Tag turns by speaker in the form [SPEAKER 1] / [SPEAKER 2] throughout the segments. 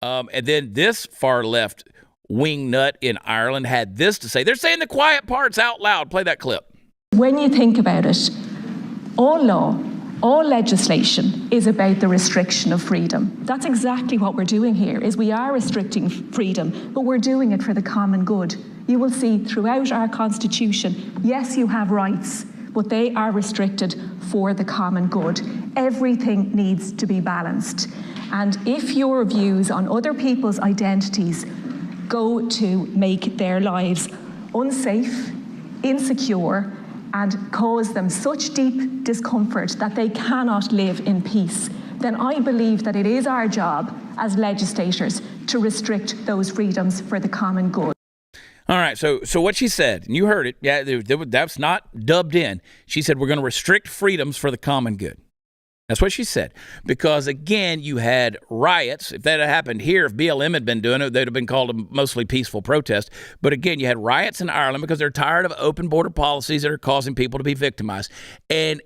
[SPEAKER 1] And then this far left wing nut in Ireland had this to say. They're saying the quiet parts out loud. Play that clip.
[SPEAKER 2] When you think about it, all law, all legislation is about the restriction of freedom. That's exactly what we're doing here, is we are restricting freedom, but we're doing it for the common good. You will see throughout our Constitution, yes, you have rights, but they are restricted for the common good. Everything needs to be balanced. And if your views on other people's identities go to make their lives unsafe, insecure, and cause them such deep discomfort that they cannot live in peace, then I believe that it is our job as legislators to restrict those freedoms for the common good.
[SPEAKER 1] All right, so what she said, and you heard it, yeah, that's not dubbed in. She said we're going to restrict freedoms for the common good. That's what she said. Because, again, you had riots. If that had happened here, if BLM had been doing it, they'd have been called a mostly peaceful protest. But, again, you had riots in Ireland because they're tired of open border policies that are causing people to be victimized. And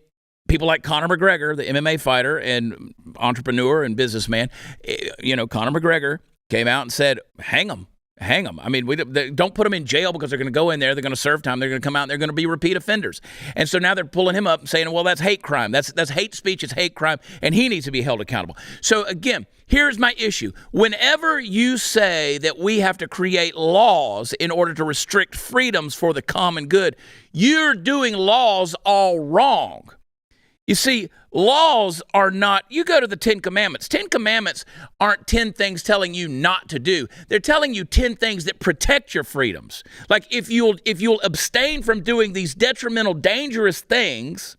[SPEAKER 1] people like Conor McGregor, the MMA fighter and entrepreneur and businessman, Conor McGregor came out and said, hang them. Hang them. I mean, don't put them in jail because they're going to go in there. They're going to serve time. They're going to come out and they're going to be repeat offenders. And so now they're pulling him up and saying, well, that's hate crime. That's hate speech. It's hate crime. And he needs to be held accountable. So, again, here's my issue. Whenever you say that we have to create laws in order to restrict freedoms for the common good, you're doing laws all wrong. You see, laws are not, you go to the 10 Commandments. 10 Commandments aren't 10 things telling you not to do. They're telling you 10 things that protect your freedoms. Like if you'll abstain from doing these detrimental, dangerous things,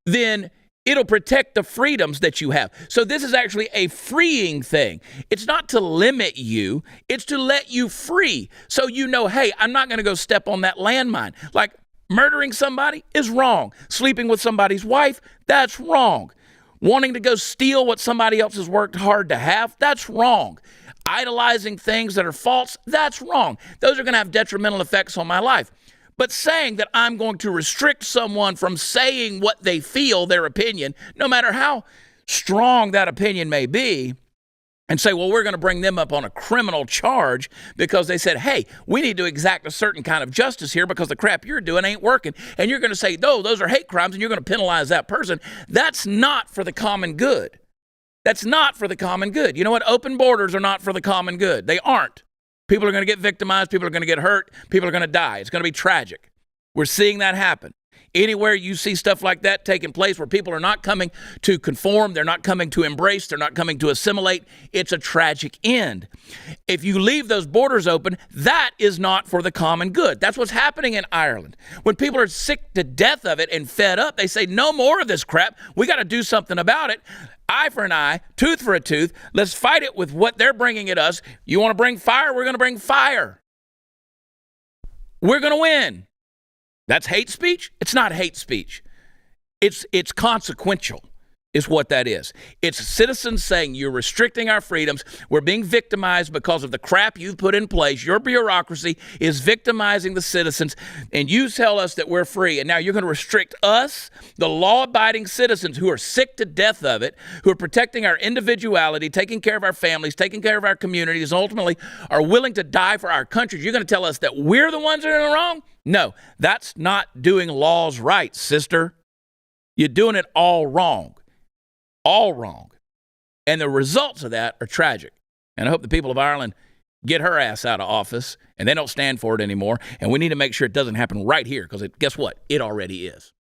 [SPEAKER 1] then it'll protect the freedoms that you have. So this is actually a freeing thing. It's not to limit you. It's to let you free. So you know, hey, I'm not going to go step on that landmine. Like, murdering somebody is wrong. Sleeping with somebody's wife, that's wrong. Wanting to go steal what somebody else has worked hard to have, that's wrong. Idolizing things that are false, that's wrong. Those are going to have detrimental effects on my life. But saying that I'm going to restrict someone from saying what they feel, their opinion, no matter how strong that opinion may be, and say, well, we're going to bring them up on a criminal charge because they said, hey, we need to exact a certain kind of justice here because the crap you're doing ain't working. And you're going to say, no, those are hate crimes, and you're going to penalize that person. That's not for the common good. That's not for the common good. You know what? Open borders are not for the common good. They aren't. People are going to get victimized. People are going to get hurt. People are going to die. It's going to be tragic. We're seeing that happen. Anywhere you see stuff like that taking place where people are not coming to conform, they're not coming to embrace, they're not coming to assimilate, it's a tragic end. If you leave those borders open, that is not for the common good. That's what's happening in Ireland. When people are sick to death of it and fed up, they say, no more of this crap. We got to do something about it. Eye for an eye, tooth for a tooth. Let's fight it with what they're bringing at us. You want to bring fire? We're going to bring fire. We're going to win. That's hate speech? It's not hate speech. It's consequential is what that is. It's citizens saying you're restricting our freedoms. We're being victimized because of the crap you've put in place. Your bureaucracy is victimizing the citizens, and you tell us that we're free. And now you're going to restrict us, the law-abiding citizens who are sick to death of it, who are protecting our individuality, taking care of our families, taking care of our communities, and ultimately are willing to die for our country. You're going to tell us that we're the ones that are wrong? No, that's not doing laws right, sister. You're doing it all wrong. All wrong. And the results of that are tragic. And I hope the people of Ireland get her ass out of office and they don't stand for it anymore. And we need to make sure it doesn't happen right here because guess what? It already is.